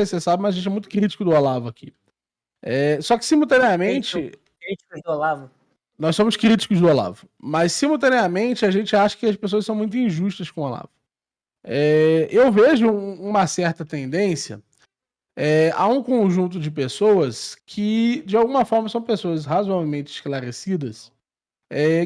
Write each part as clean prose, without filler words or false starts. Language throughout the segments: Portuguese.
sei se você sabe, mas a gente é muito crítico do Olavo aqui. Só que simultaneamente... Críticos do Olavo. Nós somos críticos do Olavo, mas simultaneamente a gente acha que as pessoas são muito injustas com o Olavo. Eu vejo uma certa tendência a um conjunto de pessoas que, de alguma forma, são pessoas razoavelmente esclarecidas,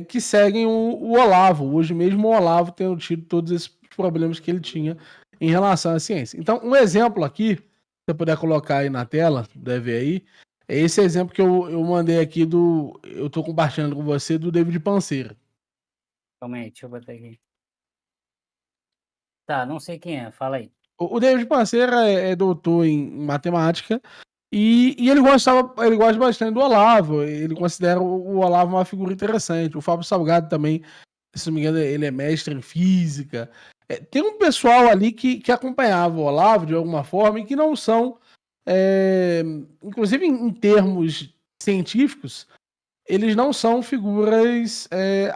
que seguem o Olavo, hoje mesmo o Olavo tendo tido todos esses problemas que ele tinha em relação à ciência. Então, um exemplo aqui, se você puder colocar aí na tela, deve ver aí, é esse exemplo que eu mandei aqui eu tô compartilhando com você, do David Panseira. Calma aí, deixa eu botar aqui. Tá, não sei quem é, fala aí. O David Panseira é doutor em matemática e ele gosta bastante do Olavo. Ele considera o Olavo uma figura interessante. O Fábio Salgado também, se não me engano, ele é mestre em física. Tem um pessoal ali que acompanhava o Olavo de alguma forma e que não são, inclusive em termos científicos, eles não são figuras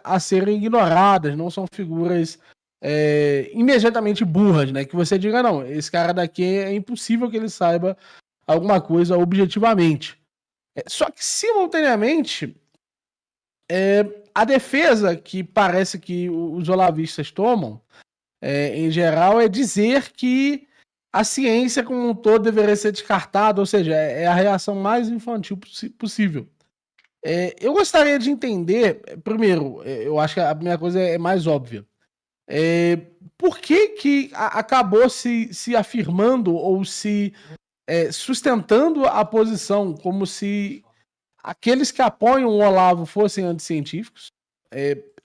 a serem ignoradas, não são figuras imediatamente burras, né? Que você diga, não, esse cara daqui é impossível que ele saiba alguma coisa objetivamente. Só que, simultaneamente, a defesa que parece que os olavistas tomam, em geral, é dizer que a ciência como um todo deveria ser descartada, ou seja, é a reação mais infantil possível. Eu gostaria de entender, primeiro, eu acho que a primeira coisa é mais óbvia. Por que acabou se afirmando ou se sustentando a posição como se aqueles que apoiam o Olavo fossem anticientíficos?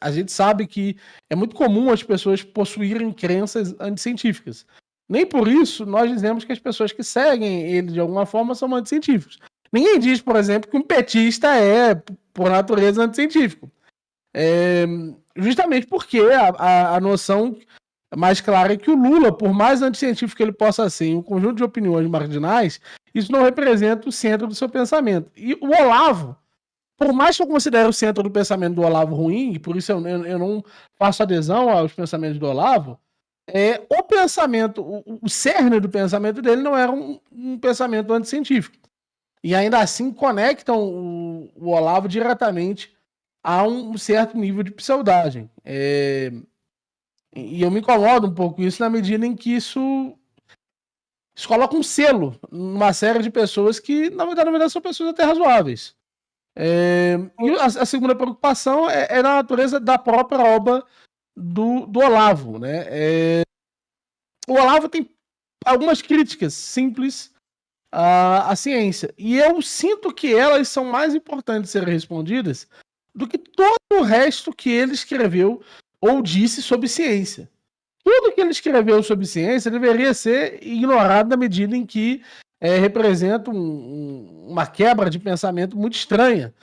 A gente sabe que é muito comum as pessoas possuírem crenças anticientíficas. Nem por isso nós dizemos que as pessoas que seguem ele de alguma forma são anticientíficos. Ninguém diz, por exemplo, que um petista é, por natureza, anticientífico. Justamente porque a noção mais clara é que o Lula, por mais anticientífico que ele possa ser em um conjunto de opiniões marginais, isso não representa o centro do seu pensamento. E o Olavo, por mais que eu considere o centro do pensamento do Olavo ruim, e por isso eu não faço adesão aos pensamentos do Olavo, o pensamento, o cerne do pensamento dele não era um pensamento anticientífico. E ainda assim conectam o Olavo diretamente a um certo nível de pseudagem. E eu me incomodo um pouco isso na medida em que isso coloca um selo numa série de pessoas que, na verdade são pessoas até razoáveis. E a segunda preocupação é na natureza da própria obra do Olavo, né? O Olavo tem algumas críticas simples à ciência. E eu sinto que elas são mais importantes de serem respondidas do que todo o resto que ele escreveu ou disse sobre ciência. Tudo que ele escreveu sobre ciência deveria ser ignorado na medida em que representa uma quebra de pensamento muito estranha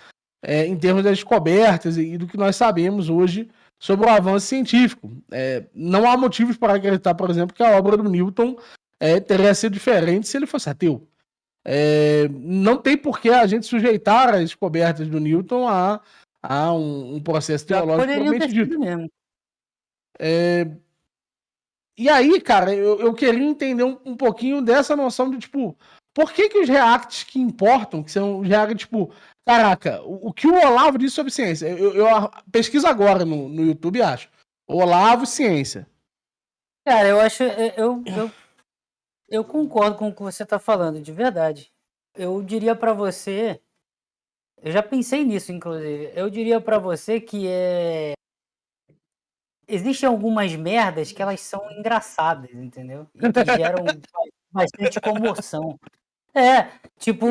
em termos das descobertas e do que nós sabemos hoje sobre o avanço científico. Não há motivos para acreditar, por exemplo, que a obra do Newton teria sido diferente se ele fosse ateu. Não tem por que a gente sujeitar as descobertas do Newton a um processo teológico propriamente dito. Mesmo. E aí, cara, eu queria entender um pouquinho dessa noção de, tipo, por que os reacts que importam, que são os reacts, tipo, caraca, o que o Olavo disse sobre ciência? Eu pesquiso agora no YouTube e acho. Olavo Ciência. Cara, eu acho. Eu concordo com o que você tá falando, de verdade. Eu diria pra você. Eu já pensei nisso, inclusive. Eu diria pra você que existem algumas merdas que elas são engraçadas, entendeu? E que geram bastante comoção. Tipo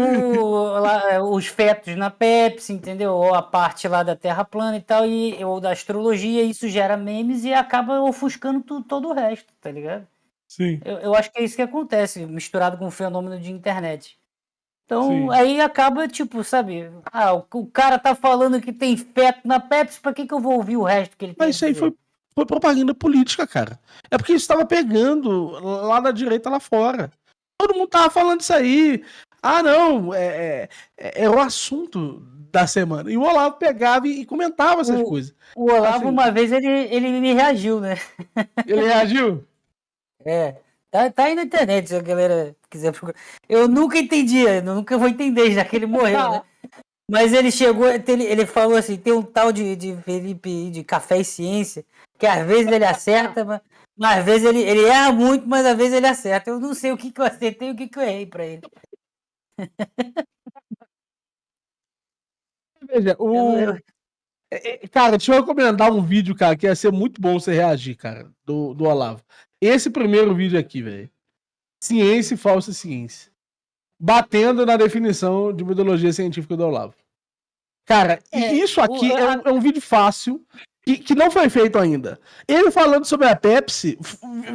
os fetos na Pepsi, entendeu? Ou a parte lá da Terra plana e tal, ou da astrologia, isso gera memes e acaba ofuscando todo o resto, tá ligado? Sim. Eu acho que é isso que acontece, misturado com o fenômeno de internet. Então, Sim. aí acaba, tipo, sabe? O cara tá falando que tem feto na Pepsi, pra que eu vou ouvir o resto que ele tem? Mas isso aí foi propaganda política, cara. É porque isso estava pegando lá da direita lá fora. Todo mundo tava falando isso aí. Não, é o assunto da semana. E o Olavo pegava e comentava essas coisas. O Olavo, assim, uma vez, ele me reagiu, né? Ele reagiu? Tá aí na internet, se a galera quiser procurar. Eu nunca entendi, eu nunca vou entender, já que ele morreu, né? Mas ele chegou, ele falou assim, tem um tal de Felipe de Café e Ciência, que às vezes ele acerta, mas às vezes ele erra muito, mas às vezes ele acerta. Eu não sei o que eu acertei e o que eu errei pra ele. Veja, Eu- cara, deixa eu recomendar um vídeo, cara, que ia ser muito bom você reagir, cara, do Olavo. Esse primeiro vídeo aqui, velho. Ciência e falsa ciência. Batendo na definição de metodologia científica do Olavo. Cara, isso aqui é um vídeo fácil que não foi feito ainda. Ele falando sobre a Pepsi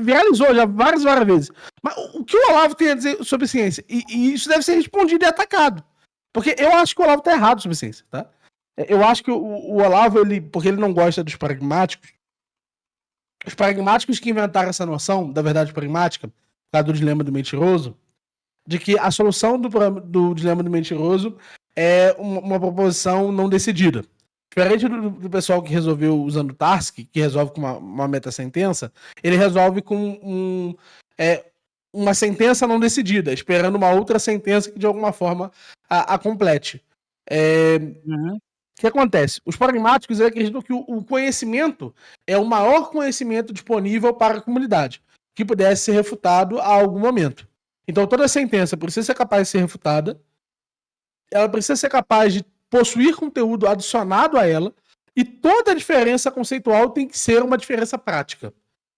viralizou já várias vezes. Mas o que o Olavo tem a dizer sobre ciência? E isso deve ser respondido e atacado. Porque eu acho que o Olavo tá errado sobre ciência, tá? Eu acho que o Olavo, porque ele não gosta dos pragmáticos, os pragmáticos que inventaram essa noção da verdade pragmática, por causa do dilema do mentiroso, de que a solução do dilema do mentiroso é uma proposição não decidida. Diferente do pessoal que resolveu usando Tarski, que resolve com uma meta-sentença, ele resolve com uma sentença não decidida, esperando uma outra sentença que de alguma forma a complete. O que acontece? Os pragmáticos acreditam que o conhecimento é o maior conhecimento disponível para a comunidade, que pudesse ser refutado a algum momento. Então toda sentença precisa ser capaz de ser refutada, ela precisa ser capaz de possuir conteúdo adicionado a ela, e toda diferença conceitual tem que ser uma diferença prática.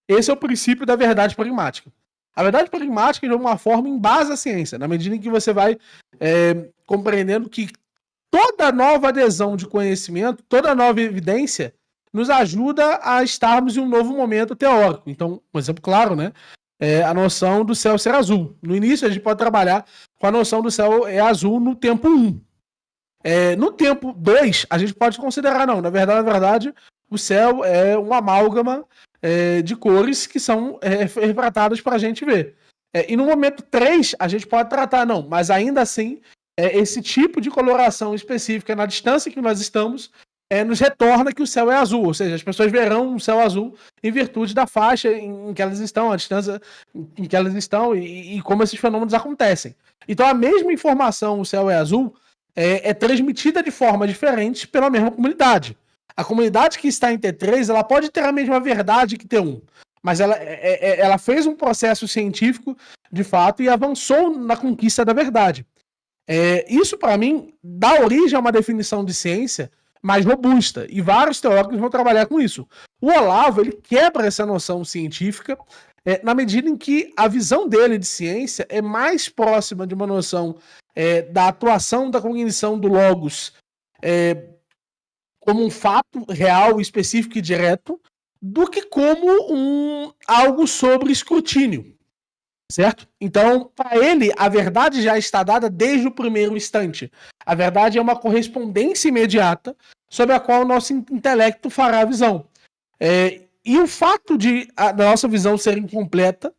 Esse é o princípio da verdade pragmática. A verdade pragmática, de alguma forma, embasa a ciência, na medida em que você vai compreendendo que toda nova adesão de conhecimento, toda nova evidência, nos ajuda a estarmos em um novo momento teórico. Então, um exemplo claro, né? A noção do céu ser azul. No início, a gente pode trabalhar com a noção do céu é azul no tempo 1. No tempo 2, a gente pode considerar, não. Na verdade, o céu é uma amálgama de cores que são retratadas para a gente ver. E no momento 3, a gente pode tratar, não, mas ainda assim, esse tipo de coloração específica na distância que nós estamos nos retorna que o céu é azul, ou seja, as pessoas verão um céu azul em virtude da faixa em que elas estão, a distância em que elas estão e como esses fenômenos acontecem. Então a mesma informação, o céu é azul, é transmitida de forma diferente pela mesma comunidade. A comunidade que está em T3, ela pode ter a mesma verdade que T1, mas ela fez um processo científico, de fato, e avançou na conquista da verdade. Isso, para mim, dá origem a uma definição de ciência mais robusta, e vários teóricos vão trabalhar com isso. O Olavo, ele quebra essa noção científica na medida em que a visão dele de ciência é mais próxima de uma noção da atuação da cognição do logos como um fato real, específico e direto, do que como algo sobre escrutínio. Certo? Então, para ele, a verdade já está dada desde o primeiro instante. A verdade é uma correspondência imediata sobre a qual o nosso intelecto fará a visão. E o fato da nossa visão ser incompleta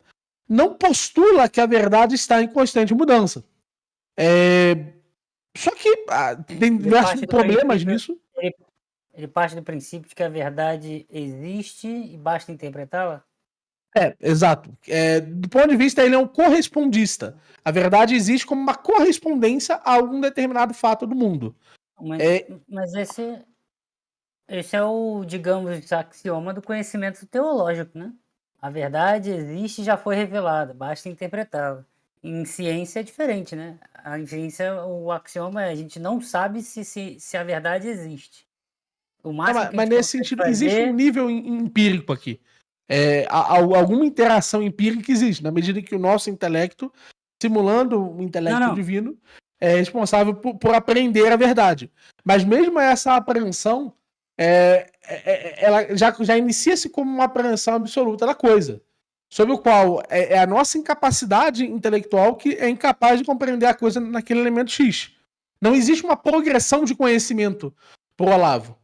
não postula que a verdade está em constante mudança. Só que tem diversos problemas nisso. Ele parte do princípio de que a verdade existe e basta interpretá-la? Exato. Do ponto de vista, ele é um correspondista. A verdade existe como uma correspondência a algum determinado fato do mundo. Mas esse é o, digamos, axioma do conhecimento teológico, né? A verdade existe e já foi revelada, basta interpretá-la. Em ciência é diferente, né? Em ciência, o axioma é a gente não sabe se a verdade existe. O máximo que a mas gente nesse sentido, fazer... existe um nível empírico aqui. Alguma interação empírica existe, na medida que o nosso intelecto, simulando o intelecto divino, é responsável por aprender a verdade. Mas mesmo essa apreensão, ela já inicia-se como uma apreensão absoluta da coisa, sobre o qual é a nossa incapacidade intelectual que é incapaz de compreender a coisa naquele elemento X. Não existe uma progressão de conhecimento para o Olavo.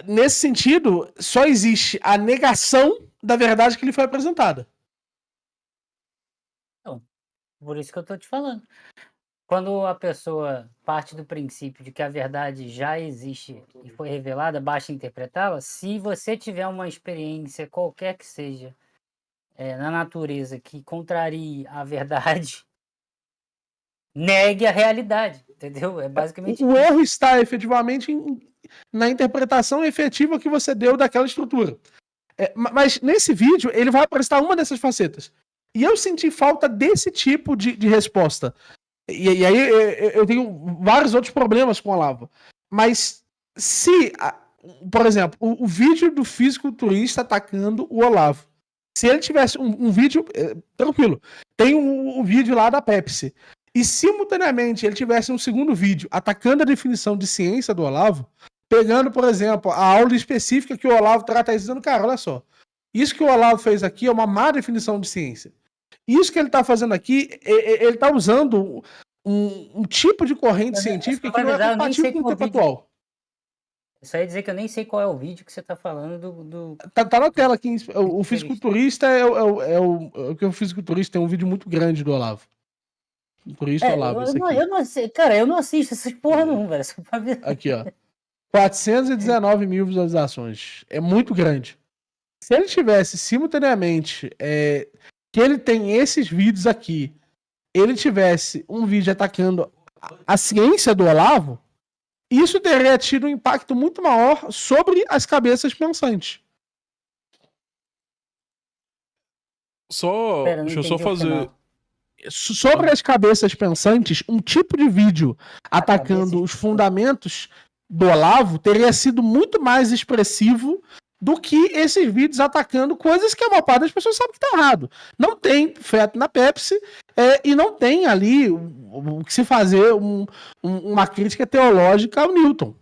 Nesse sentido, só existe a negação da verdade que lhe foi apresentada. Então, por isso que eu estou te falando. Quando a pessoa parte do princípio de que a verdade já existe e foi revelada, basta interpretá-la, se você tiver uma experiência qualquer que seja na natureza que contrarie a verdade, negue a realidade, entendeu? É basicamente O erro está efetivamente na interpretação efetiva que você deu daquela estrutura. Mas nesse vídeo, ele vai apresentar uma dessas facetas. E eu senti falta desse tipo de resposta. E aí eu tenho vários outros problemas com o Olavo. Mas se, por exemplo, o vídeo do fisiculturista atacando o Olavo, se ele tivesse um vídeo, tranquilo, tem um vídeo lá da Pepsi, e simultaneamente ele tivesse um segundo vídeo atacando a definição de ciência do Olavo, pegando, por exemplo, a aula específica que o Olavo trata aí, dizendo, cara, olha só, isso que o Olavo fez aqui é uma má definição de ciência. Isso que ele está fazendo aqui, ele está usando um tipo de corrente científica que não é compatível com o tempo atual. Isso aí dizer que eu nem sei qual é o vídeo que você está falando do... Tá na tela aqui. O fisiculturista o fisiculturista tem um vídeo muito grande do Olavo. Olavo, eu não sei, cara, eu não assisto essas porra não, velho. Aqui, ó. 419 mil visualizações. É muito grande. Se ele tivesse simultaneamente que ele tem esses vídeos aqui, ele tivesse um vídeo atacando a ciência do Olavo, isso teria tido um impacto muito maior sobre as cabeças pensantes. Deixa eu só fazer... Sobre as cabeças pensantes, um tipo de vídeo atacando os fundamentos do Olavo teria sido muito mais expressivo do que esses vídeos atacando coisas que a maior parte das pessoas sabe que tá errado. Não tem feto na Pepsi e não tem ali o que se fazer uma crítica teológica ao Newton.